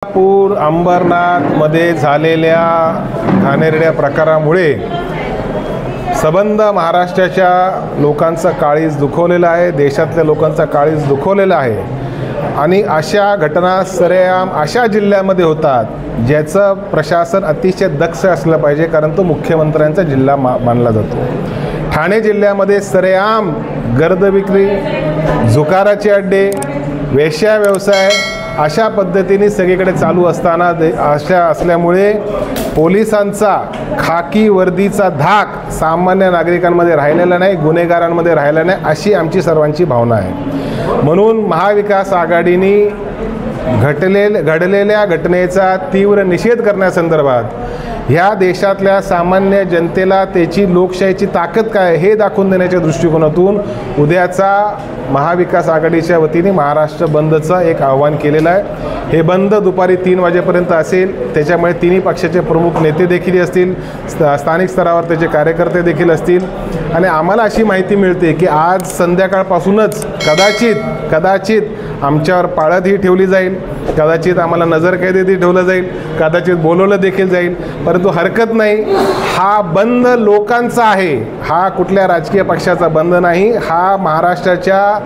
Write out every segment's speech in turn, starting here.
पूर अंबरनाथमध्ये झालेल्या घाणेरड्या प्रकारामुळे सबंध महाराष्ट्राच्या लोकांचा काळीज दुखवलेला आहे, देशातल्या लोकांचा काळीज दुखवलेला आहे। आणि अशा घटना सरेआम अशा जिल्ह्यामध्ये होतात ज्याचं प्रशासन अतिशय दक्ष असलं पाहिजे, कारण तो मुख्यमंत्र्यांचा जिल्हा मानला जातो। ठाणे जिल्ह्यामध्ये सरेआम गर्द विक्री, झुकाराचे अड्डे, वेश्या व्यवसाय अशा पद्धतीने सगळीकडे चालू असताना अशा असल्यामुळे पोलिसांचा खाकी वर्दीचा धाक सामान्य नागरिकांमध्ये राहिलेला नाही, गुन्हेगारांमध्ये राहिला नाही, अशी आमची सर्वांची भावना आहे। म्हणून महाविकास आघाडीने घडलेल्या घटनेचा तीव्र निषेध करण्यासंदर्भात ह्या देशातल्या सामान्य जनतेला त्याची लोकशाहीची ताकद काय हे दाखवून देण्याच्या दृष्टिकोनातून उद्याचा महाविकास आघाडीच्या वतीने महाराष्ट्र बंदचं एक आव्हान केलेलं आहे। हे बंद दुपारी 3 वाजेपर्यंत असेल, त्याच्यामुळे तिन्ही पक्षाचे प्रमुख नेते देखील असतील, स्थानिक स्तरावर त्याचे कार्यकर्ते देखील असतील। आणि आम्हाला अशी माहिती मिळते की आज संध्याकाळपासूनच कदाचित आमच्यावर पाळतही ठेवली जाईल, कदाचित आम्हाला नजरकैदेतही ठेवलं जाईल, कदाचित बोलवलं देखील जाईल, परंतु हरकत नाही। हा बंद लोकांचा आहे, हा कुठल्या राजकीय पक्षाचा बंद नाही, हा महाराष्ट्राच्या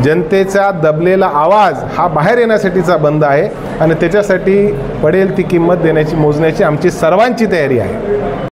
जनतेचा दबलेला आवाज हा बाहेर येण्यासाठीचा बंद आहे। आणि त्याच्यासाठी पडेल ती किंमत मोजण्याची आमची सर्वांची तयारी आहे।